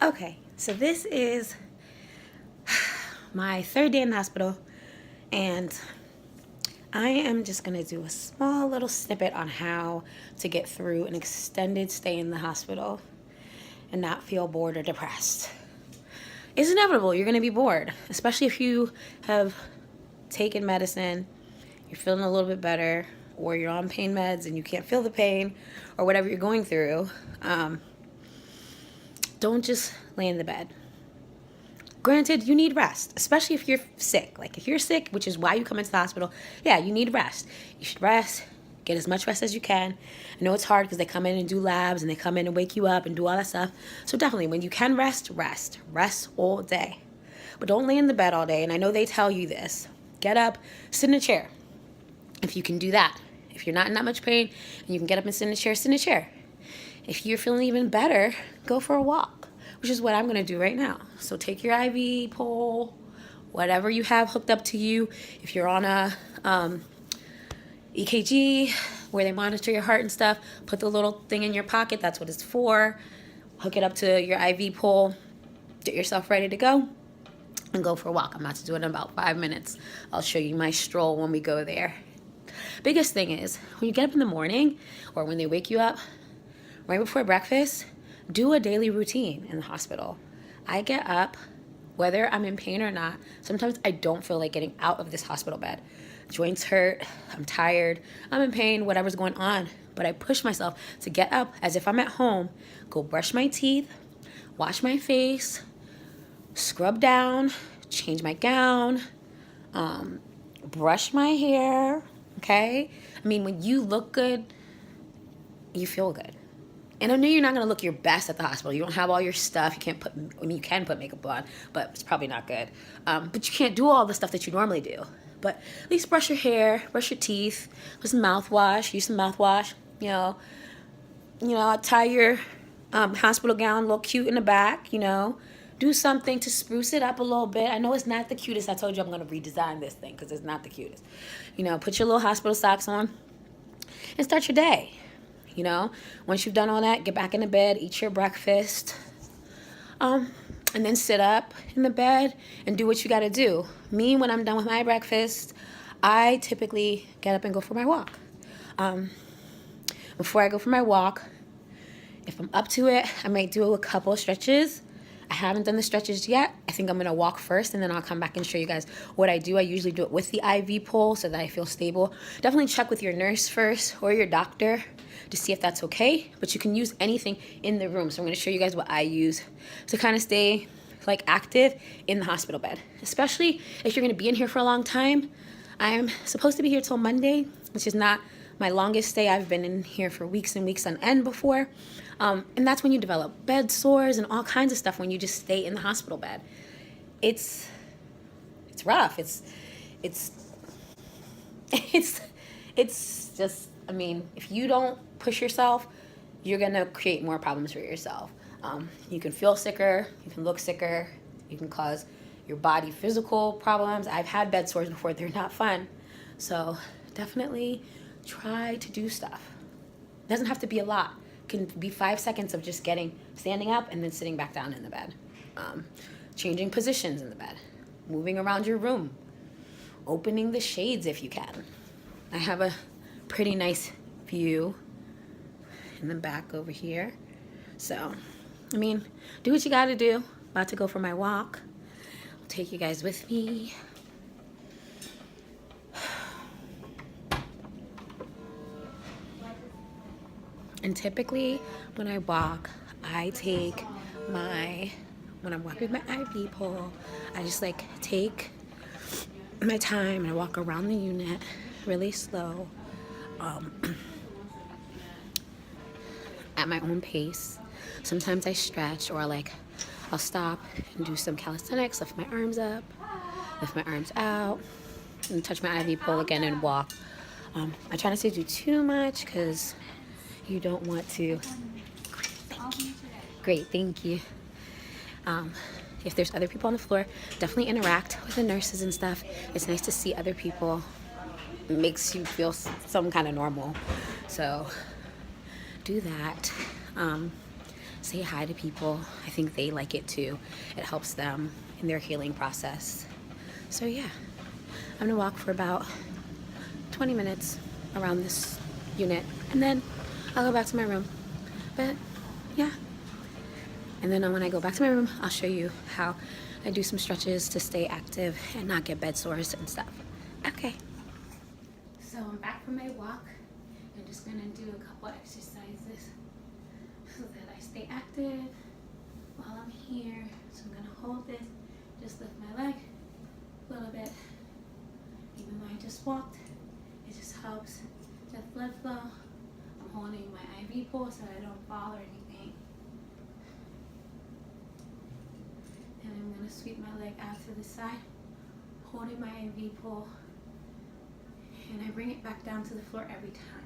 Okay, so this is my third day in the hospital, and I am just going to do a small little snippet on how to get through an extended stay in the hospital and not feel bored or depressed. It's inevitable. You're going to be bored, especially if you have taken medicine, you're feeling a little bit better, or you're on pain meds and you can't feel the pain, or whatever you're going through. Don't just lay in the bed. Granted, you need rest, especially if you're sick. Like if you're sick, which is why you come into the hospital, yeah, you need rest. You should rest, get as much rest as you can. I know it's hard because they come in and do labs and they come in and wake you up and do all that stuff. So definitely, when you can rest, rest. Rest all day. But don't lay in the bed all day. And I know they tell you this. Get up, sit in a chair. If you can do that. If you're not in that much pain and you can get up and sit in a chair, sit in a chair. If you're feeling even better, go for a walk, which is what I'm going to do right now. So take your IV pole, whatever you have hooked up to you. If you're on a EKG where they monitor your heart and stuff, put the little thing in your pocket. That's what it's for. Hook it up to your IV pole. Get yourself ready to go and go for a walk. I'm about to do it in about 5 minutes. I'll show you my stroll when we go there. Biggest thing is when you get up in the morning or when they wake you up right before breakfast, do a daily routine in the hospital. I get up, whether I'm in pain or not. Sometimes I don't feel like getting out of this hospital bed. Joints hurt, I'm tired, I'm in pain, whatever's going on. But I push myself to get up as if I'm at home, go brush my teeth, wash my face, scrub down, change my gown, brush my hair, okay? I mean, when you look good, you feel good. And I know you're not going to look your best at the hospital. You don't have all your stuff. You can't put, I mean, you can put makeup on, but it's probably not good. But you can't do all the stuff that you normally do. But at least brush your hair, brush your teeth, put some mouthwash, use some mouthwash, tie your hospital gown, look cute in the back, do something to spruce it up a little bit. I know it's not the cutest. I told you I'm going to redesign this thing because it's not the cutest. Put your little hospital socks on and start your day. Once you've done all that, get back into bed, eat your breakfast, and then sit up in the bed and do what you got to do. Me, when I'm done with my breakfast, I typically get up and go for my walk. Before I go for my walk, if I'm up to it, I might do a couple of stretches. I haven't done the stretches yet. I think I'm going to walk first, and then I'll come back and show you guys what I do. I usually do it with the IV pole so that I feel stable. Definitely check with your nurse first or your doctor to see if that's okay. But you can use anything in the room. So I'm going to show you guys what I use to kind of stay active in the hospital bed. Especially if you're going to be in here for a long time. I'm supposed to be here till Monday, which is not my longest stay. I've been in here for weeks and weeks on end before. And that's when you develop bed sores and all kinds of stuff when you just stay in the hospital bed. It's rough. It's just, I mean, if you don't push yourself, you're going to create more problems for yourself. You can feel sicker. You can look sicker. You can cause your body physical problems. I've had bed sores before. They're not fun. So definitely try to do stuff. It doesn't have to be a lot. It can be 5 seconds of just standing up and then sitting back down in the bed. Changing positions in the bed. Moving around your room. Opening the shades if you can. I have a pretty nice view in the back over here. So, I mean, do what you gotta do. About to go for my walk. I'll take you guys with me. And typically, when I walk, when I'm walking with my IV pole, I just take my time and I walk around the unit really slow, at my own pace. Sometimes I stretch or I'll stop and do some calisthenics, lift my arms up, lift my arms out, and touch my IV pole again and walk. I try not to do too much because you don't want to. Great, thank you. If there's other people on the floor, definitely interact with the nurses and stuff. It's nice to see other people. It makes you feel some kind of normal. So do that. say hi to people. I think they like it too. It helps them in their healing process. So yeah, I'm gonna walk for about 20 minutes around this unit, and then I'll go back to my room. But yeah, and then when I go back to my room, I'll show you how I do some stretches to stay active and not get bed sores and stuff. Okay. So I'm back from my walk. I'm just gonna do a couple exercises so that I stay active while I'm here. So I'm gonna hold this, just lift my leg a little bit. Even though I just walked, it just helps the blood flow. I'm holding my IV pole so I don't fall or anything. And I'm gonna sweep my leg out to the side, holding my IV pole, and I bring it back down to the floor every time.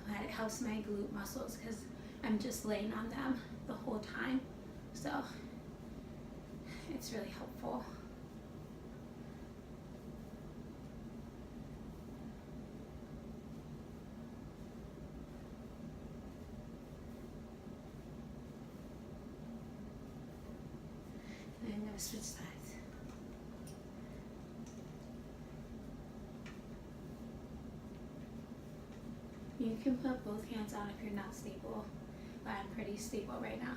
That helps my glute muscles because I'm just laying on them the whole time. So it's really helpful. And I'm gonna switch sides. You can put both hands out if you're not stable, but I'm pretty stable right now,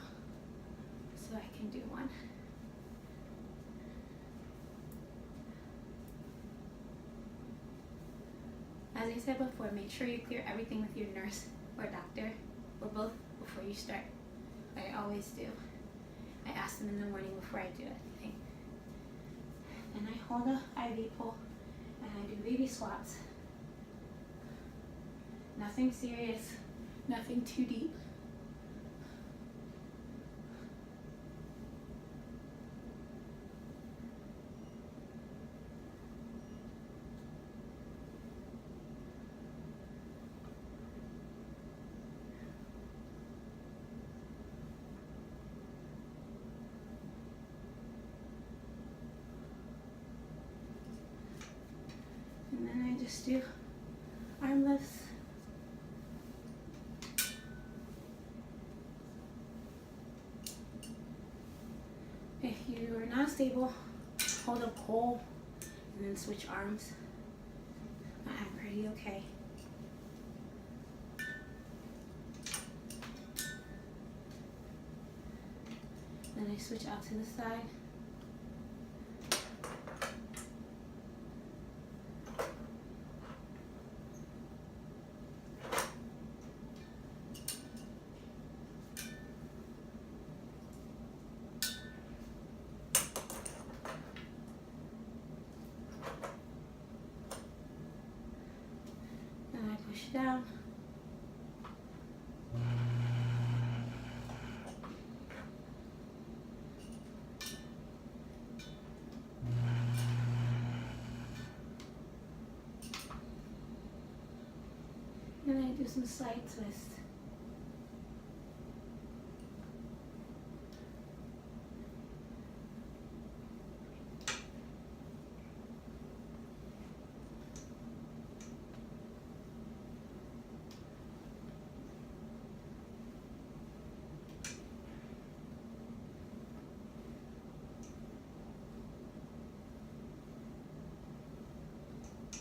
so I can do one. As I said before, make sure you clear everything with your nurse or doctor, or both, before you start. I always do. I ask them in the morning before I do anything. And I hold a IV pole and I do baby squats. Nothing serious, nothing too deep. And then I just do arm lifts. If you are not stable, hold a pole and then switch arms. I'm pretty okay. Then I switch out to the side. Push down. And I do some side twists.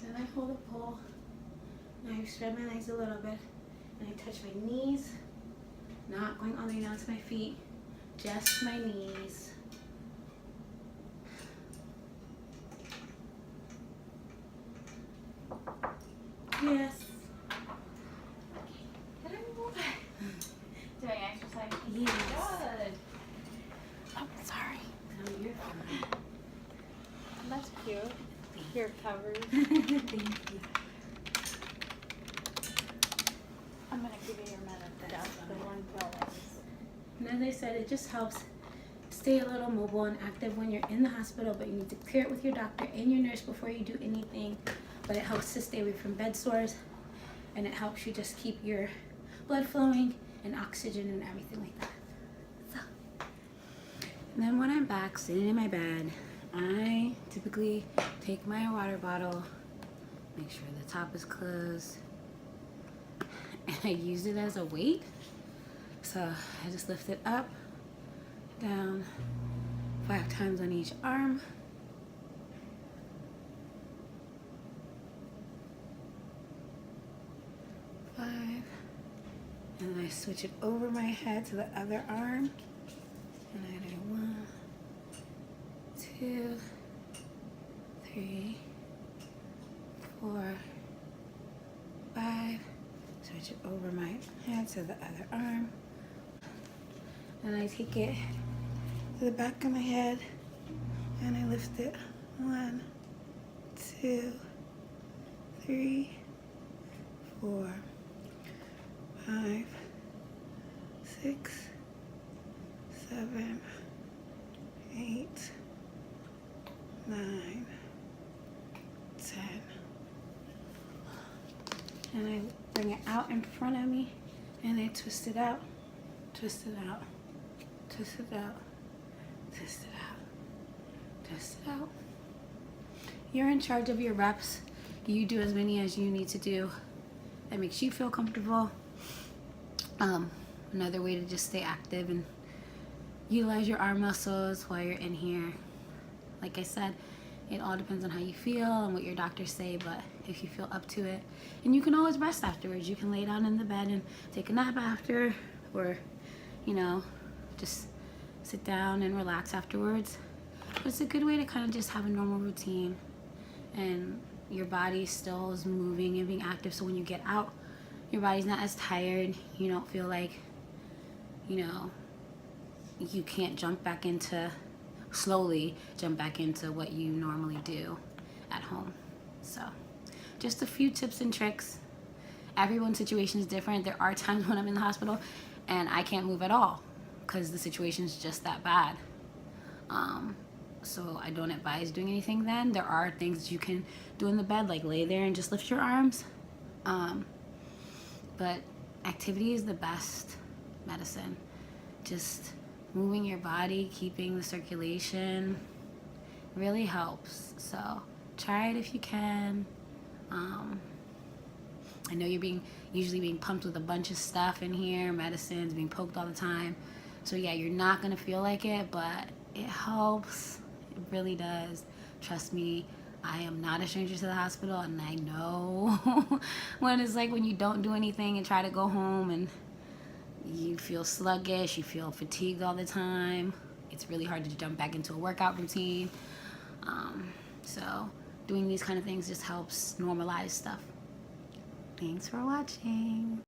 Then I hold a pole, and I spread my legs a little bit, and I touch my knees, not going all the way down to my feet, just my knees. Yes. Can I move? Doing exercise? Yes. Good. Oh, sorry. No, you're fine. That's cute. Your covers. Thank you. I'm gonna give you your medicine. The one pill. And as I said, it just helps stay a little mobile and active when you're in the hospital, but you need to clear it with your doctor and your nurse before you do anything. But it helps to stay away from bed sores, and it helps you just keep your blood flowing and oxygen and everything like that. So, and then when I'm back sitting in my bed, I typically take my water bottle, make sure the top is closed, and I use it as a weight. So I just lift it up, down, 5 times on each arm. And then I switch it over my head to the other arm. And I do 1, 2, 3, 4, 5. Switch it over my head to the other arm. And I take it to the back of my head and I lift it. 1, 2, 3, 4, 5, 6, 7, 8, 9, 10. And I bring it out in front of me and I twist it out, twist it out, twist it out, twist it out, twist it out. You're in charge of your reps. You do as many as you need to do that makes you feel comfortable. Another way to just stay active and utilize your arm muscles while you're in here. Like I said, it all depends on how you feel and what your doctors say, but if you feel up to it, and you can always rest afterwards. You can lay down in the bed and take a nap after, or, you know, just sit down and relax afterwards. But it's a good way to kind of just have a normal routine, and your body still is moving and being active, so when you get out, your body's not as tired. You don't feel like, you know, you can't slowly jump back into what you normally do at home. So just a few tips and tricks. Everyone's situation is different. There are times when I'm in the hospital and I can't move at all because the situation is just that bad. So I don't advise doing anything then. There are things you can do in the bed, like lay there and just lift your arms. But activity is the best medicine. Just moving your body, keeping the circulation really helps. So try it if you can. I know you're usually being pumped with a bunch of stuff in here, medicines, being poked all the time. So yeah, you're not gonna feel like it, but it helps. It really does. Trust me, I am not a stranger to the hospital, and I know what it's like when you don't do anything and try to go home and you feel sluggish, you feel fatigued all the time. It's really hard to jump back into a workout routine. So doing these kind of things just helps normalize stuff. Thanks for watching.